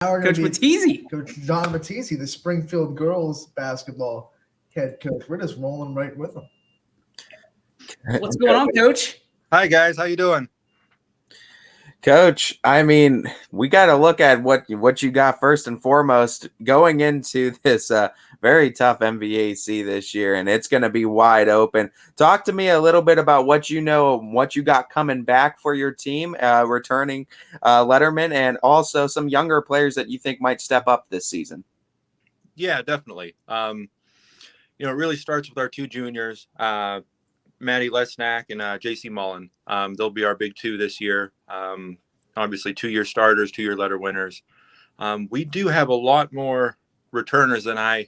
Now we're Coach Matisi. Coach John Matisi, the Springfield girls basketball head coach. We're just rolling right with him. What's going on, Coach? Hi, guys. How you doing? Coach, I mean, we got to look at what you got first and foremost going into this very tough MVAC this year, and it's going to be wide open. Talk to me a little bit about what you know, what you got coming back for your team, returning Letterman, and also some younger players that you think might step up this season. Yeah, definitely. It really starts with our two juniors, Maddie Lesnack and JC Mullen. They'll be our big two this year. Obviously, 2-year starters, 2-year letter winners. We do have a lot more returners than I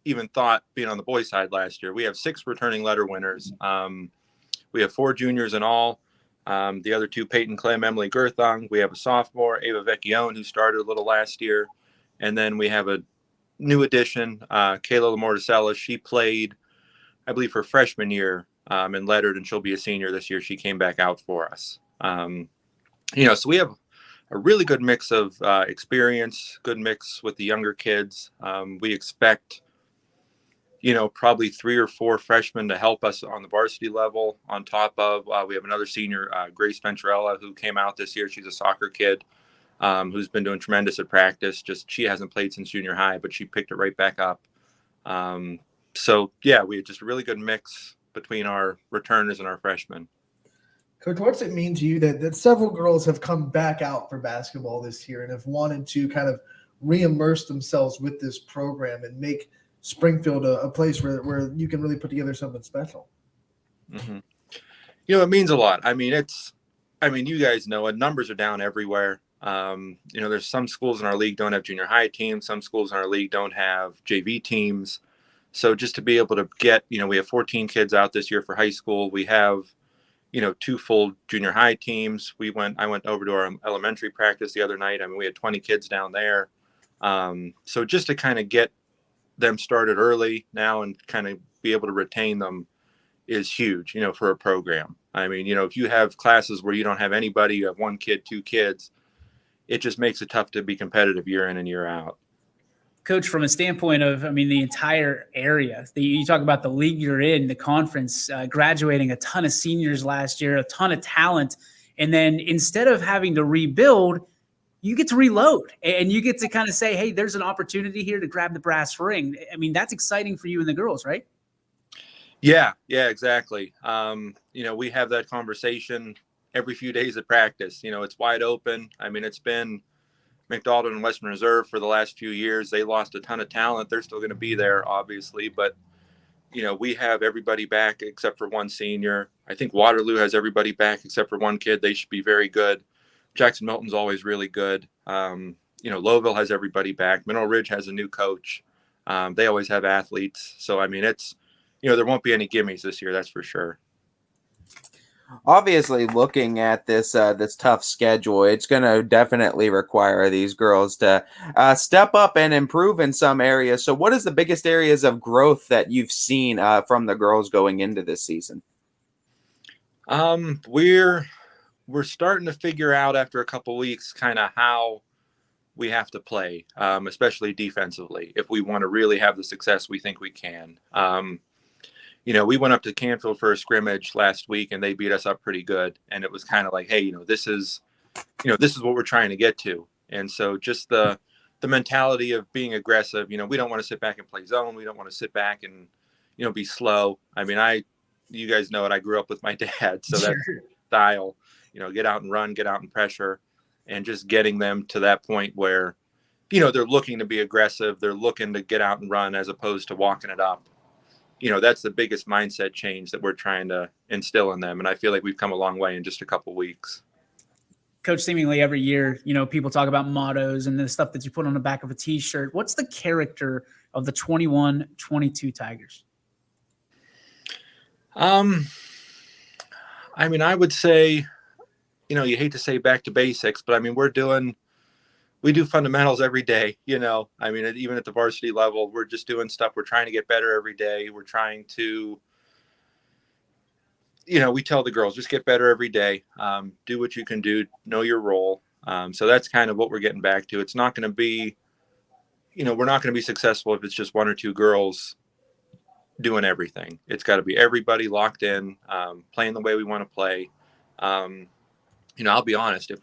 even thought being on the boys' side last year. We have 6 returning letter winners. We have 4 juniors in all. The other 2, Peyton Clem, Emily Gerthung. We have a sophomore, Ava Vecchione, who started a little last year. And then we have a new addition, Kayla Lamorticella. She played, I believe, her freshman year in lettered, and she'll be a senior this year. She came back out for us. So we have a really good mix of experience, good mix with the younger kids. We expect, probably 3 or 4 freshmen to help us on the varsity level. On top of, we have another senior, Grace Venturella, who came out this year. She's a soccer kid who's been doing tremendous at practice. Just she hasn't played since junior high, but she picked it right back up. We had just a really good mix between our returners and our freshmen. Coach, what's it mean to you that several girls have come back out for basketball this year and have wanted to kind of re-immerse themselves with this program and make Springfield a place where you can really put together something special? Mm-hmm. It means a lot. You guys know it. Numbers are down everywhere. There's some schools in our league don't have junior high teams. Some schools in our league don't have JV teams. So just to be able to get, we have 14 kids out this year for high school. We have, 2 full junior high teams. I went over to our elementary practice the other night. We had 20 kids down there. So just to kind of get them started early now and kind of be able to retain them is huge, for a program. If you have classes where you don't have anybody, you have 1 kid, 2 kids, it just makes it tough to be competitive year in and year out. Coach, from a standpoint of, the entire area, you talk about the league you're in, the conference, graduating a ton of seniors last year, a ton of talent. And then instead of having to rebuild, you get to reload and you get to kind of say, hey, there's an opportunity here to grab the brass ring. That's exciting for you and the girls, right? Yeah, exactly. We have that conversation every few days at practice. It's wide open. It's been McDonald and Western Reserve for the last few years. They lost a ton of talent. They're still going to be there, obviously, but we have everybody back except for 1 senior. I think Waterloo has everybody back except for 1 kid. They should be very good. Jackson Milton's always really good. Lowville has everybody back. Mineral Ridge has a new coach. They always have athletes. So, it's, there won't be any gimmies this year. That's for sure. Obviously, looking at this tough schedule, it's going to definitely require these girls to step up and improve in some areas. So what is the biggest areas of growth that you've seen from the girls going into this season? We're starting to figure out after a couple weeks kind of how we have to play, especially defensively, if we want to really have the success we think we can. We went up to Canfield for a scrimmage last week and they beat us up pretty good. And it was kind of like, hey, this is what we're trying to get to. And so just the mentality of being aggressive, we don't want to sit back and play zone. We don't want to sit back and, be slow. You guys know it. I grew up with my dad. So that's style, get out and run, get out and pressure, and just getting them to that point where, they're looking to be aggressive. They're looking to get out and run as opposed to walking it up. That's the biggest mindset change that we're trying to instill in them. And I feel like we've come a long way in just a couple weeks. Coach, seemingly every year, people talk about mottos and the stuff that you put on the back of a T-shirt. What's the character of the 21-22 Tigers? I would say, you hate to say back to basics, but we do fundamentals every day, even at the varsity level, we're just doing stuff. We're trying to get better every day. We're trying to, we tell the girls, just get better every day. Do what you can do, know your role. So that's kind of what we're getting back to. It's not going to be, we're not going to be successful if it's just one or two girls doing everything. It's got to be everybody locked in, playing the way we want to play. I'll be honest, if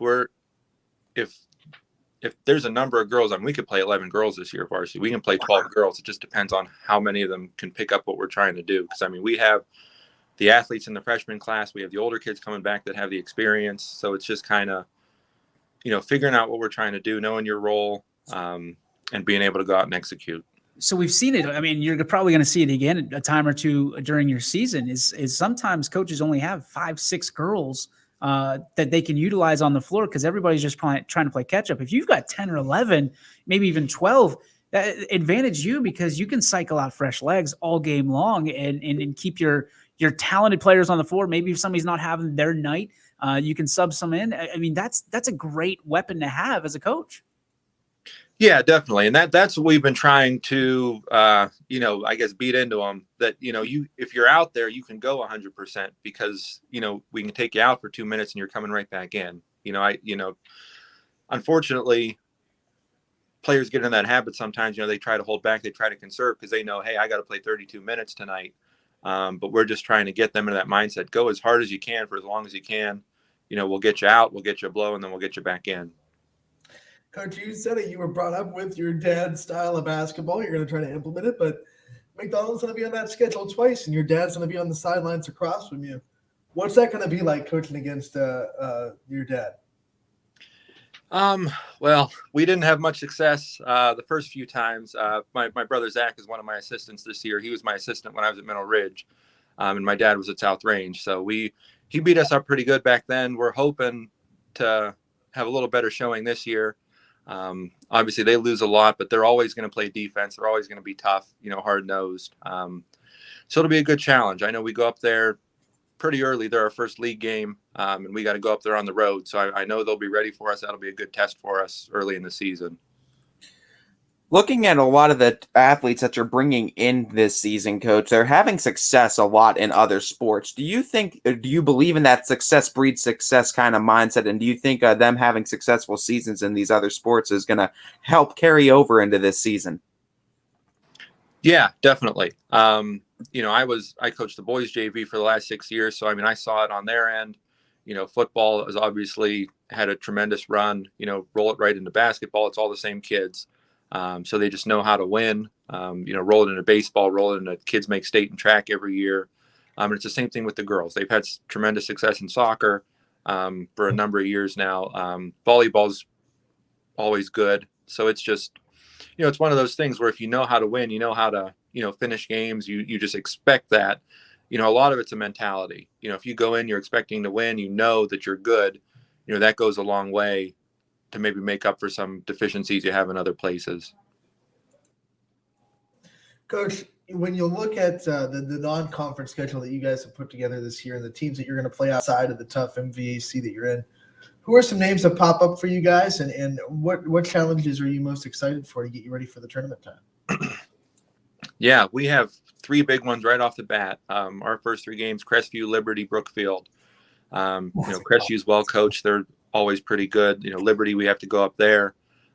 there's a number of girls, we could play 11 girls this year varsity. We can play 12 girls. It just depends on how many of them can pick up what we're trying to do. Because we have the athletes in the freshman class. We have the older kids coming back that have the experience. So it's just kind of, figuring out what we're trying to do, knowing your role, and being able to go out and execute. So we've seen it. You're probably going to see it again a time or two during your season. Is sometimes coaches only have 5-6 girls that they can utilize on the floor because everybody's just trying to play catch up. If you've got 10 or 11, maybe even 12, that advantage you because you can cycle out fresh legs all game long and keep your talented players on the floor. Maybe if somebody's not having their night, you can sub some in. That's a great weapon to have as a coach. Yeah, definitely. And that's what we've been trying to, beat into them that, if you're out there, you can go 100% because, we can take you out for 2 minutes and you're coming right back in. Unfortunately, players get in that habit sometimes, they try to hold back, they try to conserve because they know, hey, I got to play 32 minutes tonight. But we're just trying to get them into that mindset. Go as hard as you can for as long as you can. We'll get you out, we'll get you a blow, and then we'll get you back in. Coach, you said it. You were brought up with your dad's style of basketball. You're going to try to implement it, but McDonald's going to be on that schedule twice, and your dad's going to be on the sidelines across from you. What's that going to be like coaching against your dad? Well, we didn't have much success the first few times. My brother Zach is one of my assistants this year. He was my assistant when I was at Middle Ridge, and my dad was at South Range. So he beat us up pretty good back then. We're hoping to have a little better showing this year. Obviously they lose a lot, but they're always going to play defense. They're always going to be tough, hard nosed. So it'll be a good challenge. I know we go up there pretty early. They're our first league game. And we got to go up there on the road. So I know they'll be ready for us. That'll be a good test for us early in the season. Looking at a lot of the athletes that you're bringing in this season, Coach, they're having success a lot in other sports. Do you believe in that success breeds success kind of mindset? And do you think them having successful seasons in these other sports is going to help carry over into this season? Yeah, definitely. I coached the boys JV for the last 6 years. So, I saw it on their end. Football has obviously had a tremendous run, roll it right into basketball. It's all the same kids. So they just know how to win, roll it into baseball, roll it into kids make state and track every year. And it's the same thing with the girls. They've had tremendous success in soccer for a number of years now. Volleyball's always good. So it's just, it's one of those things where if you know how to win, you know how to, finish games, you just expect that. A lot of it's a mentality. If you go in, you're expecting to win, that you're good, that goes a long way to maybe make up for some deficiencies you have in other places. Coach, when you look at the non-conference schedule that you guys have put together this year and the teams that you're going to play outside of the tough MVAC that you're in, who are some names that pop up for you guys and what challenges are you most excited for to get you ready for the tournament time? Yeah, we have 3 big ones right off the bat. Our first 3 games, Crestview, Liberty, Brookfield. Crestview's well coached. They're always pretty good. Liberty, we have to go up there.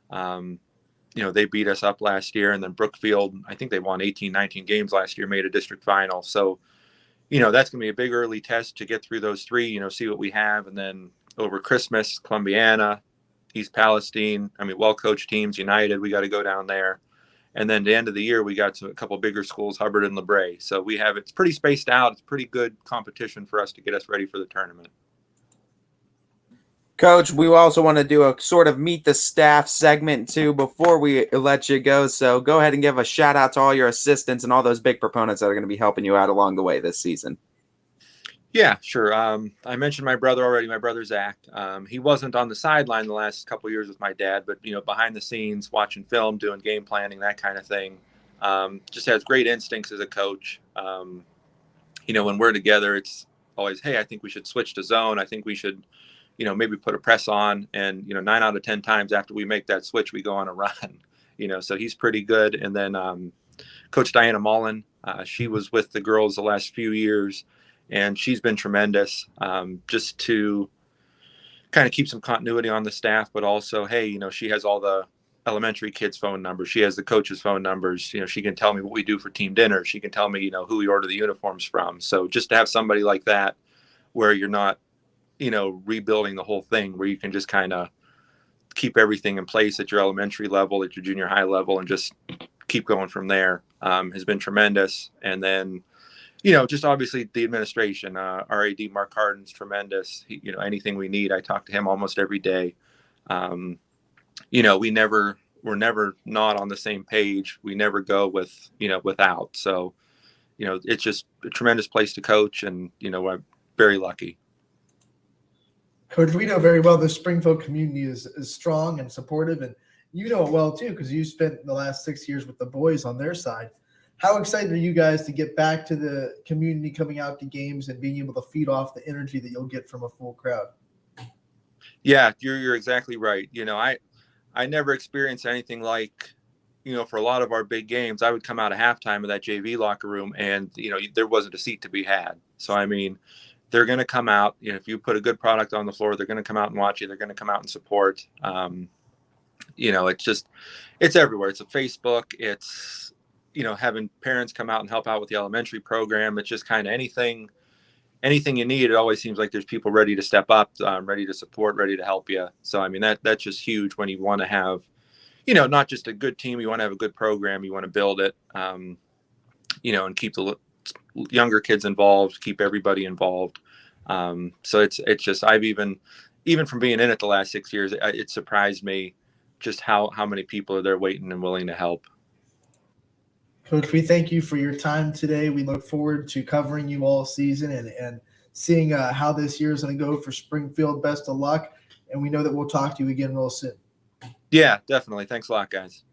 They beat us up last year, and then Brookfield, I think they won 18, 19 games last year, made a district final. So, that's going to be a big early test to get through those 3, see what we have. And then over Christmas, Columbiana, East Palestine, well-coached teams, United, we got to go down there. And then the end of the year, we got to a couple bigger schools, Hubbard and LeBray. So it's pretty spaced out. It's pretty good competition for us to get us ready for the tournament. Coach, we also want to do a sort of meet the staff segment too before we let you go. So go ahead and give a shout out to all your assistants and all those big proponents that are going to be helping you out along the way this season. Yeah, sure. I mentioned my brother already, my brother Zach. He wasn't on the sideline the last couple of years with my dad, but, behind the scenes, watching film, doing game planning, that kind of thing. Just has great instincts as a coach. When we're together, it's always, hey, I think we should switch to zone. I think we should, maybe put a press on. And, 9 out of 10 times after we make that switch, we go on a run, so he's pretty good. And then Coach Diana Mullen, she was with the girls the last few years. And she's been tremendous just to kind of keep some continuity on the staff, but also, hey, you know, she has all the elementary kids' phone numbers. She has the coaches' phone numbers. You know, she can tell me what we do for team dinner. She can tell me, you know, who we order the uniforms from. So just to have somebody like that where you're not, you know, rebuilding the whole thing, where you can just kind of keep everything in place at your elementary level, at your junior high level, and just keep going from there, has been tremendous. And then, you know, just obviously the administration, our AD Mark Harden's tremendous. You know, anything we need, I talk to him almost every day. You know, we're never not on the same page. We never go with, you know, without. So, you know, it's just a tremendous place to coach, and, you know, I'm very lucky. Coach, we know very well the Springfield community is strong and supportive, and you know it well too because you spent the last 6 years with the boys on their side. How excited are you guys to get back to the community, coming out to games and being able to feed off the energy that you'll get from a full crowd? Yeah, you're exactly right. You know, I never experienced anything like, you know, for a lot of our big games, I would come out at halftime of that JV locker room and, you know, there wasn't a seat to be had. So, I mean, they're going to come out, you know, if you put a good product on the floor, they're going to come out and watch you. They're going to come out and support. You know, it's everywhere. It's a Facebook. It's, you know, having parents come out and help out with the elementary program. It's just kind of anything you need. It always seems like there's people ready to step up, ready to support, ready to help you. So, I mean, that's just huge when you want to have, you know, not just a good team, you want to have a good program, you want to build it, you know, and keep the younger kids involved, keep everybody involved. So it's just, I've even from being in it the last 6 years, it surprised me just how many people are there waiting and willing to help. Coach, we thank you for your time today. We look forward to covering you all season and seeing how this year is going to go for Springfield. Best of luck. And we know that we'll talk to you again real soon. Yeah, definitely. Thanks a lot, guys.